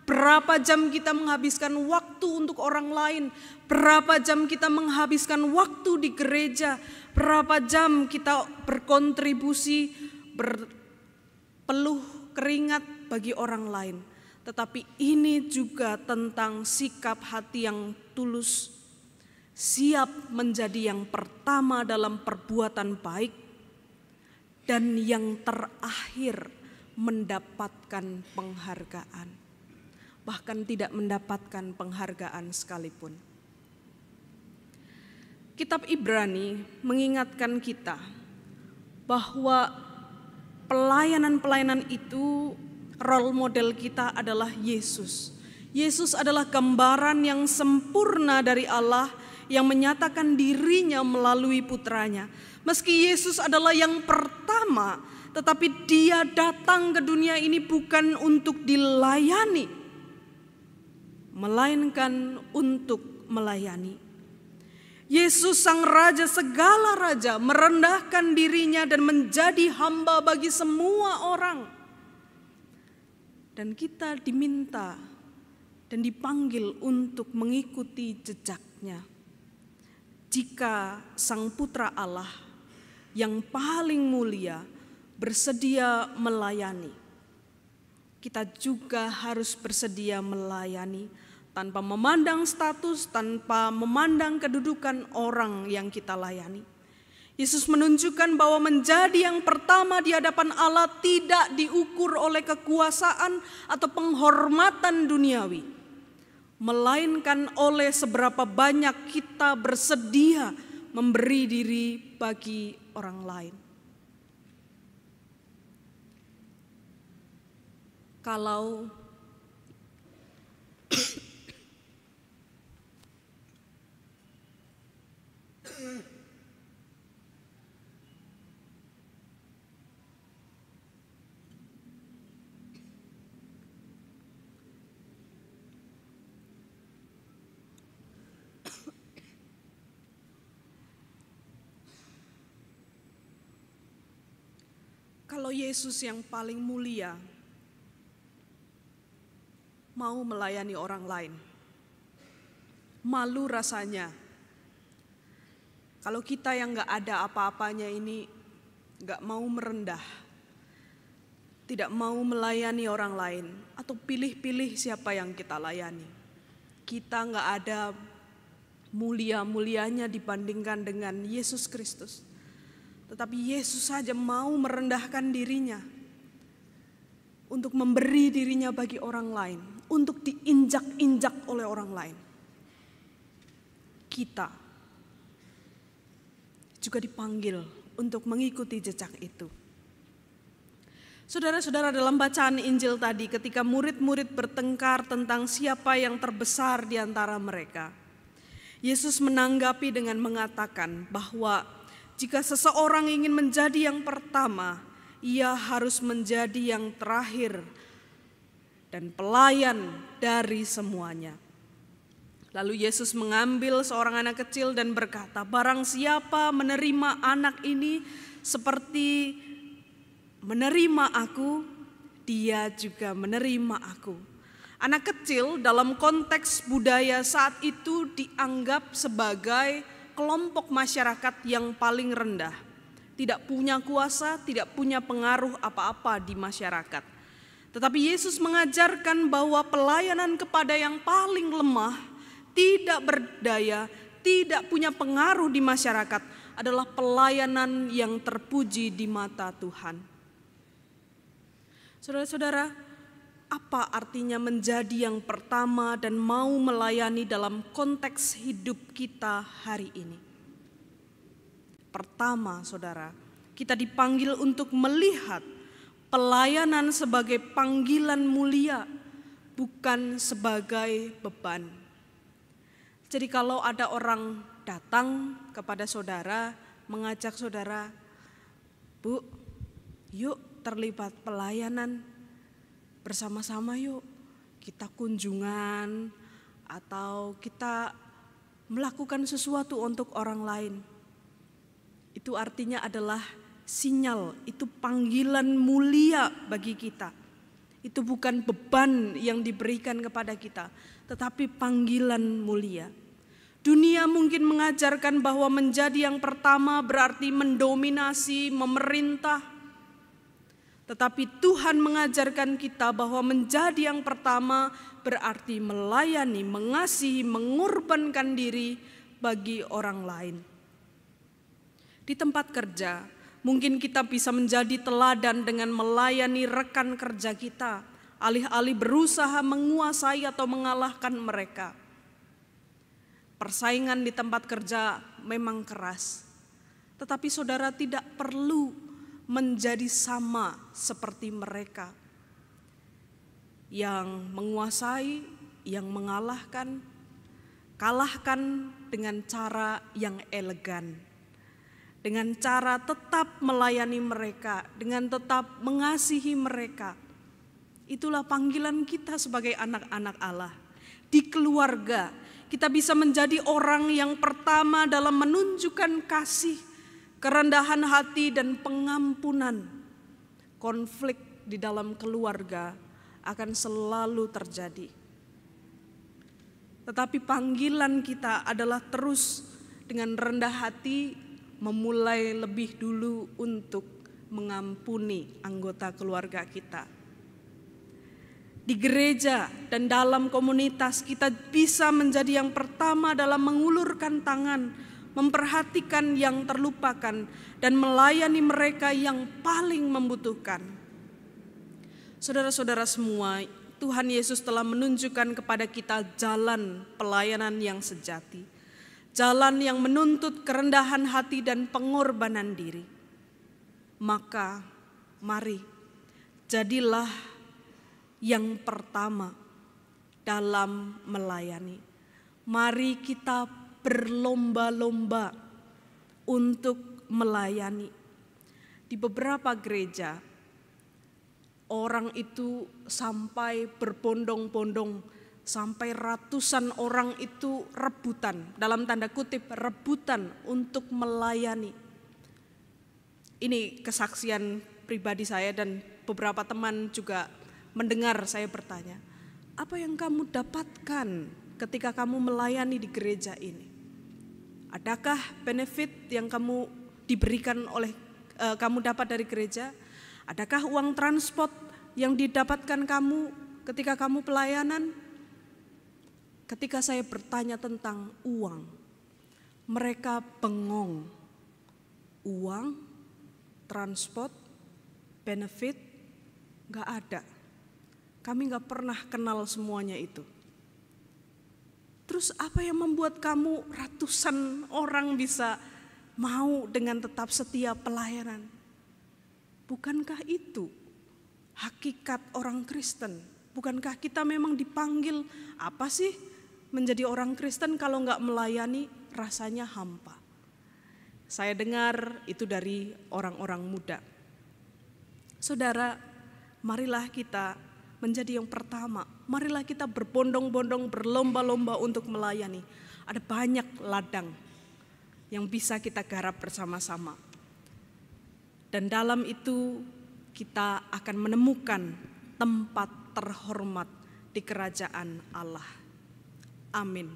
berapa jam kita menghabiskan waktu untuk orang lain, berapa jam kita menghabiskan waktu di gereja, berapa jam kita berkontribusi, berpeluh keringat bagi orang lain. Tetapi ini juga tentang sikap hati yang tulus, siap menjadi yang pertama dalam perbuatan baik, dan yang terakhir mendapatkan penghargaan. Bahkan tidak mendapatkan penghargaan sekalipun. Kitab Ibrani mengingatkan kita bahwa pelayanan-pelayanan itu, role model kita adalah Yesus. Yesus adalah gambaran yang sempurna dari Allah yang menyatakan dirinya melalui putranya. Meski Yesus adalah yang pertama, tetapi dia datang ke dunia ini bukan untuk dilayani, melainkan untuk melayani. Yesus sang Raja segala raja merendahkan dirinya dan menjadi hamba bagi semua orang. Dan kita diminta dan dipanggil untuk mengikuti jejaknya. Jika sang Putra Allah yang paling mulia bersedia melayani, kita juga harus bersedia melayani tanpa memandang status, tanpa memandang kedudukan orang yang kita layani. Yesus menunjukkan bahwa menjadi yang pertama di hadapan Allah tidak diukur oleh kekuasaan atau penghormatan duniawi, melainkan oleh seberapa banyak kita bersedia memberi diri bagi orang lain. Kalau Yesus yang paling mulia mau melayani orang lain, malu rasanya kalau kita yang gak ada apa-apanya ini gak mau merendah, tidak mau melayani orang lain, atau pilih-pilih siapa yang kita layani. Kita gak ada mulia-mulianya dibandingkan dengan Yesus Kristus. Tetapi Yesus saja mau merendahkan dirinya untuk memberi dirinya bagi orang lain, untuk diinjak-injak oleh orang lain. Kita juga dipanggil untuk mengikuti jejak itu. Saudara-saudara, dalam bacaan Injil tadi ketika murid-murid bertengkar tentang siapa yang terbesar di antara mereka, Yesus menanggapi dengan mengatakan bahwa jika seseorang ingin menjadi yang pertama, ia harus menjadi yang terakhir dan pelayan dari semuanya. Lalu Yesus mengambil seorang anak kecil dan berkata, barang siapa menerima anak ini seperti menerima aku, dia juga menerima aku. Anak kecil dalam konteks budaya saat itu dianggap sebagai kelompok masyarakat yang paling rendah, tidak punya kuasa, tidak punya pengaruh apa-apa di masyarakat. Tetapi Yesus mengajarkan bahwa pelayanan kepada yang paling lemah, tidak berdaya, tidak punya pengaruh di masyarakat adalah pelayanan yang terpuji di mata Tuhan. Saudara-saudara, apa artinya menjadi yang pertama dan mau melayani dalam konteks hidup kita hari ini? Pertama, saudara, kita dipanggil untuk melihat pelayanan sebagai panggilan mulia, bukan sebagai beban. Jadi kalau ada orang datang kepada saudara, mengajak saudara, Bu, yuk terlibat pelayanan, bersama-sama yuk, kita kunjungan atau kita melakukan sesuatu untuk orang lain. Itu artinya adalah sinyal, itu panggilan mulia bagi kita. Itu bukan beban yang diberikan kepada kita, tetapi panggilan mulia. Dunia mungkin mengajarkan bahwa menjadi yang pertama berarti mendominasi, memerintah. Tetapi Tuhan mengajarkan kita bahwa menjadi yang pertama berarti melayani, mengasihi, mengorbankan diri bagi orang lain. Di tempat kerja, Mungkin kita bisa menjadi teladan dengan melayani rekan kerja kita, alih-alih berusaha menguasai atau mengalahkan mereka. Persaingan di tempat kerja memang keras, tetapi saudara tidak perlu menjadi sama seperti mereka yang menguasai, yang mengalahkan. Kalahkan dengan cara yang elegan, dengan cara tetap melayani mereka, dengan tetap mengasihi mereka. Itulah panggilan kita sebagai anak-anak Allah. Di keluarga, kita bisa menjadi orang yang pertama dalam menunjukkan kasih, kerendahan hati, dan pengampunan. Konflik di dalam keluarga akan selalu terjadi. Tetapi panggilan kita adalah terus dengan rendah hati memulai lebih dulu untuk mengampuni anggota keluarga kita. Di gereja dan dalam komunitas kita bisa menjadi yang pertama dalam mengulurkan tangan, memperhatikan yang terlupakan, dan melayani mereka yang paling membutuhkan. Saudara-saudara semua, Tuhan Yesus telah menunjukkan kepada kita jalan pelayanan yang sejati. Jalan yang menuntut kerendahan hati dan pengorbanan diri. Maka mari jadilah yang pertama dalam melayani. Mari kita berlomba-lomba untuk melayani. Di beberapa gereja, orang itu sampai berbondong-bondong, sampai ratusan orang itu rebutan, dalam tanda kutip rebutan untuk melayani. Ini kesaksian pribadi saya dan beberapa teman juga mendengar saya bertanya, apa yang kamu dapatkan ketika kamu melayani di gereja ini? Adakah benefit yang kamu diberikan oleh kamu dapat dari gereja? Adakah uang transport yang didapatkan kamu ketika kamu pelayanan? Ketika saya bertanya tentang uang, mereka bengong. Uang, transport, benefit, gak ada. Kami gak pernah kenal semuanya itu. Terus apa yang membuat kamu ratusan orang bisa mau dengan tetap setia pelayanan? Bukankah itu hakikat orang Kristen? Bukankah kita memang dipanggil apa sih menjadi orang Kristen kalau nggak melayani rasanya hampa? Saya dengar itu dari orang-orang muda. Saudara, marilah kita menjadi yang pertama. Marilah kita berbondong-bondong, berlomba-lomba untuk melayani. Ada banyak ladang yang bisa kita garap bersama-sama. Dan dalam itu kita akan menemukan tempat terhormat di kerajaan Allah. Amin.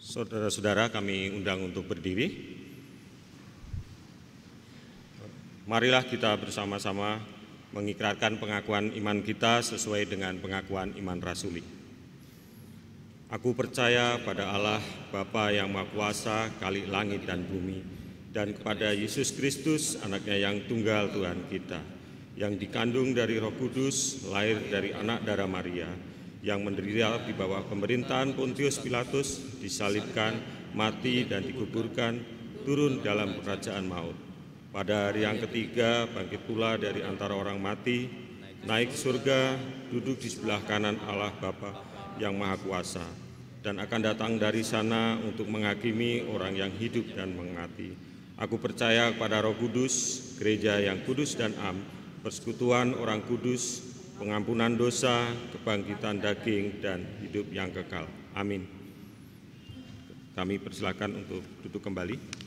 Saudara-saudara, kami undang untuk berdiri. Marilah kita bersama-sama mengikrarkan pengakuan iman kita sesuai dengan pengakuan iman rasuli. Aku percaya pada Allah, Bapa yang Maha Kuasa, Khalik langit dan bumi, dan kepada Yesus Kristus, anaknya yang tunggal Tuhan kita, yang dikandung dari Roh Kudus, lahir dari anak darah Maria, yang menderita di bawah pemerintahan Pontius Pilatus, disalibkan, mati dan dikuburkan, turun dalam kerajaan maut. Pada hari yang ketiga bangkit pula dari antara orang mati, naik ke surga, duduk di sebelah kanan Allah Bapa yang Maha Kuasa, dan akan datang dari sana untuk menghakimi orang yang hidup dan mati. Aku percaya kepada Roh Kudus, gereja yang kudus dan am, persekutuan orang kudus, pengampunan dosa, kebangkitan daging, dan hidup yang kekal. Amin. Kami persilakan untuk duduk kembali.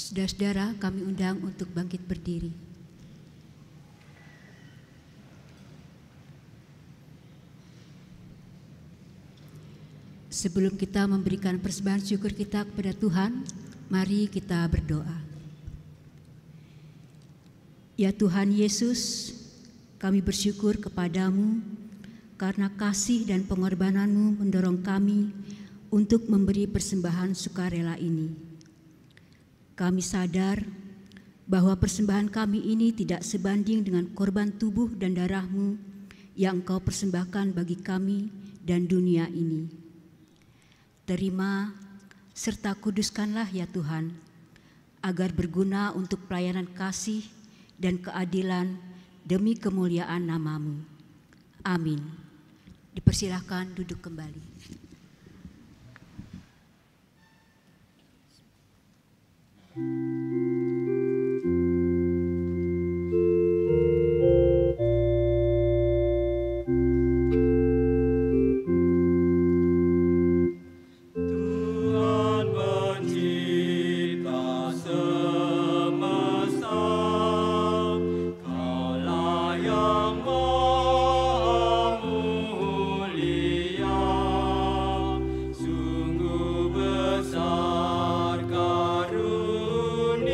Saudara-saudara, kami undang untuk bangkit berdiri. Sebelum kita memberikan persembahan syukur kita kepada Tuhan, mari kita berdoa. Ya Tuhan Yesus, kami bersyukur kepadamu karena kasih dan pengorbanan-Mu mendorong kami untuk memberi persembahan sukarela ini. Kami sadar bahwa persembahan kami ini tidak sebanding dengan korban tubuh dan darah-Mu yang Engkau persembahkan bagi kami dan dunia ini. Terima serta kuduskanlah ya Tuhan, agar berguna untuk pelayanan kasih dan keadilan demi kemuliaan nama-Mu. Amin. Dipersilahkan duduk kembali. Sungguh besar karunia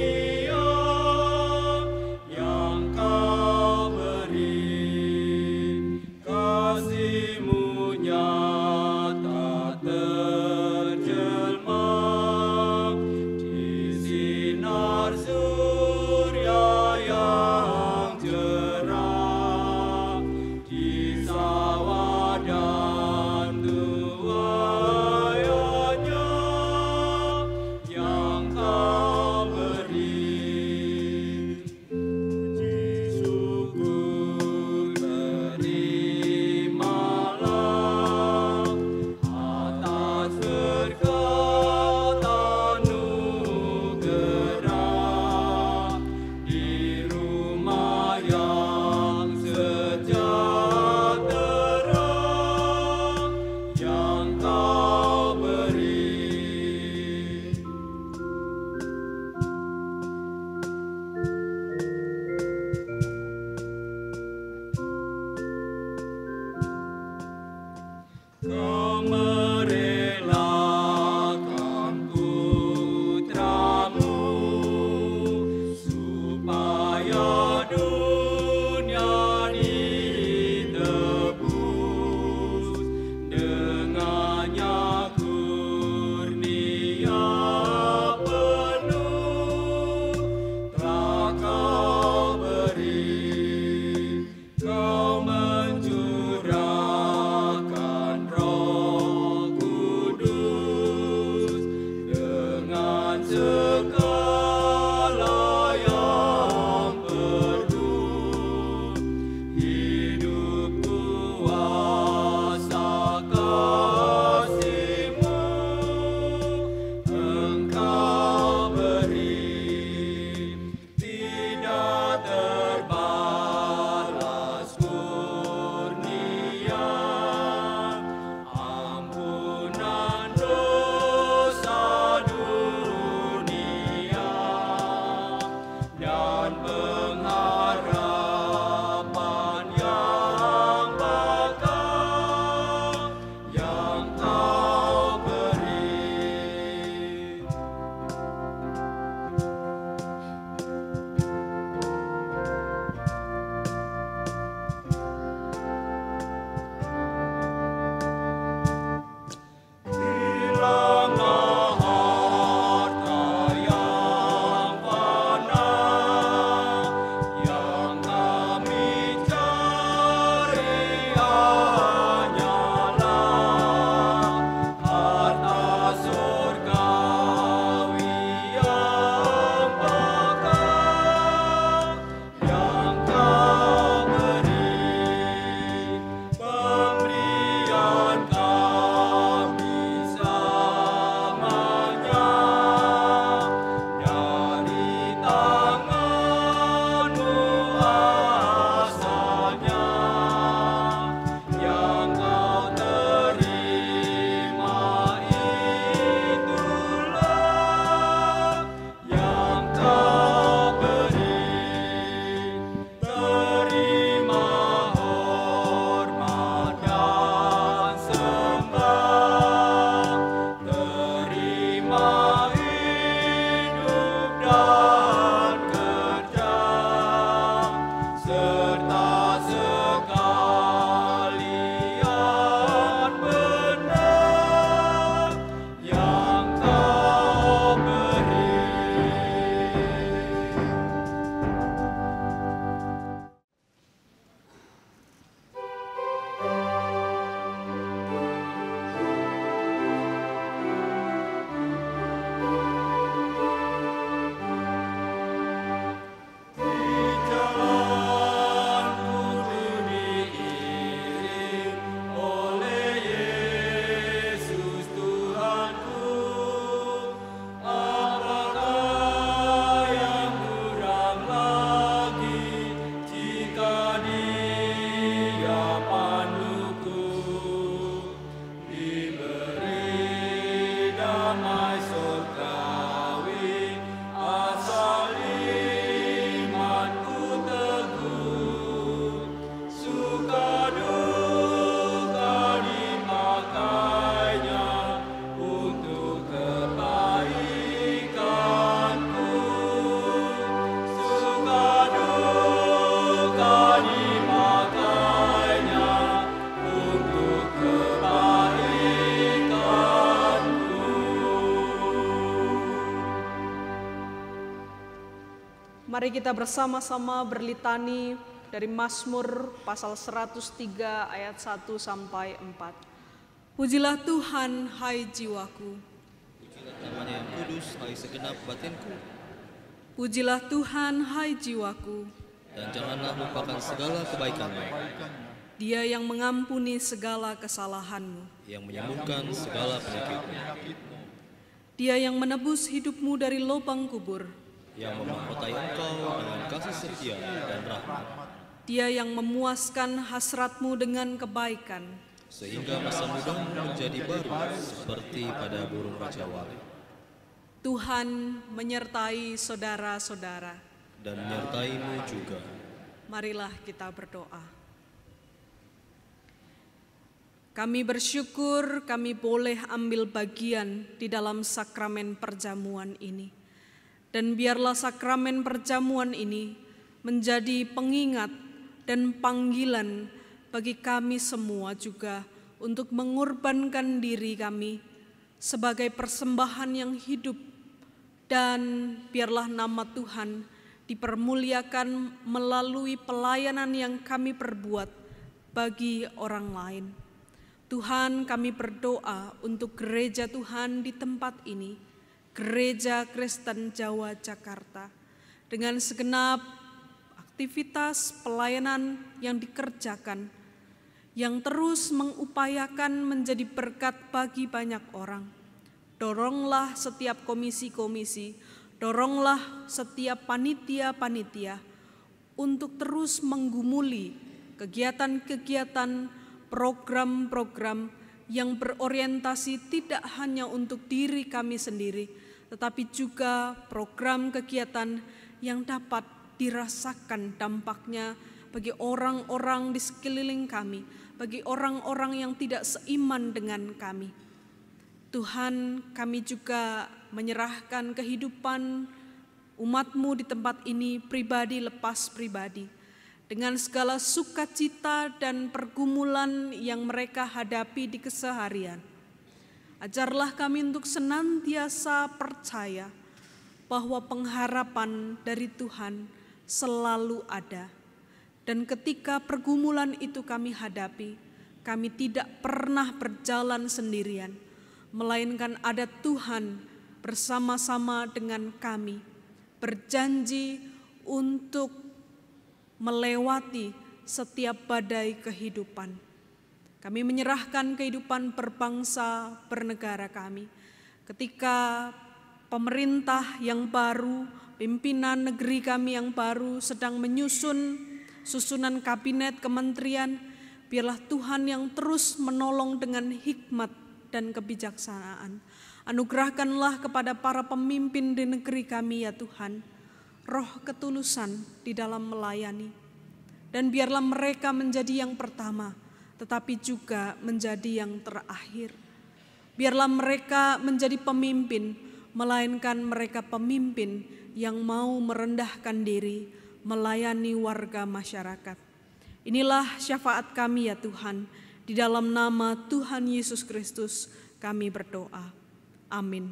dimakainya untuk kebaikanku. Mari kita bersama-sama berlitani dari Mazmur pasal 103 ayat 1 sampai 4. Pujilah Tuhan, hai jiwaku. Pujilah namanya yang kudus, hai segenap batinku. Pujilah Tuhan, hai jiwaku. Dan janganlah lupakan segala kebaikannya, Dia yang mengampuni segala kesalahanmu, yang menyembuhkan segala penyakitmu, Dia yang menebus hidupmu dari lubang kubur, yang memahkotai engkau dengan kasih setia dan rahmat, Dia yang memuaskan hasratmu dengan kebaikan, sehingga masa mudamu menjadi baru seperti pada burung raja wali. Tuhan menyertai saudara-saudara. Dan menyertaimu juga. Marilah kita berdoa. Kami bersyukur kami boleh ambil bagian di dalam sakramen perjamuan ini. Dan biarlah sakramen perjamuan ini menjadi pengingat dan panggilan bagi kami semua juga untuk mengorbankan diri kami sebagai persembahan yang hidup, dan biarlah nama Tuhan dipermuliakan melalui pelayanan yang kami perbuat bagi orang lain. Tuhan, kami berdoa untuk gereja Tuhan di tempat ini, Gereja Kristen Jawa Jakarta, dengan segenap aktivitas pelayanan yang dikerjakan, yang terus mengupayakan menjadi berkat bagi banyak orang. Doronglah setiap komisi-komisi, doronglah setiap panitia-panitia untuk terus menggumuli kegiatan-kegiatan, program-program yang berorientasi tidak hanya untuk diri kami sendiri, tetapi juga program kegiatan yang dapat dirasakan dampaknya bagi orang-orang di sekeliling kami, bagi orang-orang yang tidak seiman dengan kami. Tuhan, kami juga menyerahkan kehidupan umat-Mu di tempat ini pribadi lepas pribadi, dengan segala sukacita dan pergumulan yang mereka hadapi di keseharian. Ajarlah kami untuk senantiasa percaya bahwa pengharapan dari Tuhan selalu ada. Dan ketika pergumulan itu kami hadapi, kami tidak pernah berjalan sendirian, melainkan ada Tuhan bersama-sama dengan kami, berjanji untuk melewati setiap badai kehidupan. Kami menyerahkan kehidupan berbangsa, bernegara kami. Ketika pemerintah yang baru, pimpinan negeri kami yang baru sedang menyusun susunan kabinet kementerian, biarlah Tuhan yang terus menolong dengan hikmat dan kebijaksanaan. Anugerahkanlah kepada para pemimpin di negeri kami ya Tuhan, roh ketulusan di dalam melayani. Dan biarlah mereka menjadi yang pertama, tetapi juga menjadi yang terakhir. Biarlah mereka menjadi pemimpin, melainkan mereka pemimpin yang mau merendahkan diri, melayani warga masyarakat. Inilah syafaat kami ya Tuhan, di dalam nama Tuhan Yesus Kristus kami berdoa. Amin.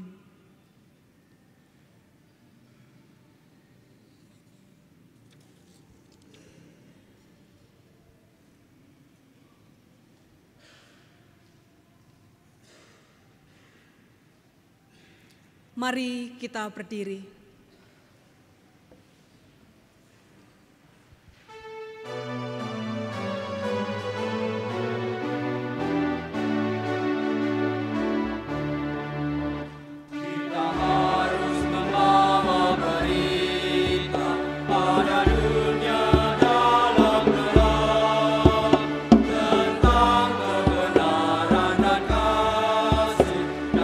Mari kita berdiri.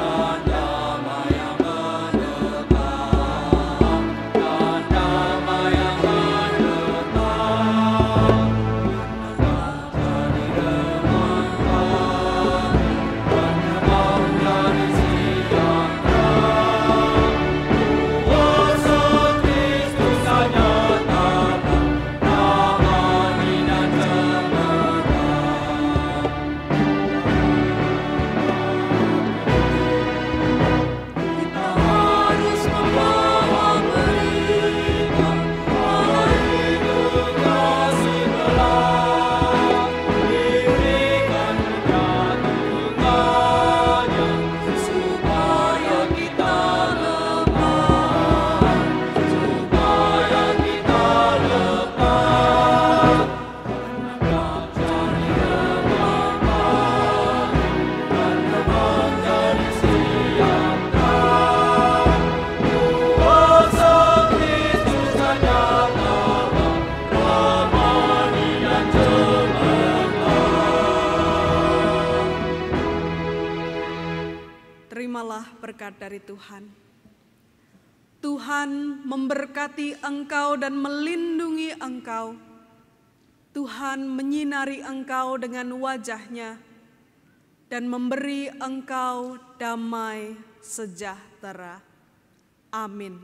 Dan damai yang mendekat. terimalah berkat dari Tuhan. Tuhan memberkati engkau dan melindungi engkau. Tuhan menyinari engkau dengan wajah-Nya dan memberi engkau damai sejahtera. Amin.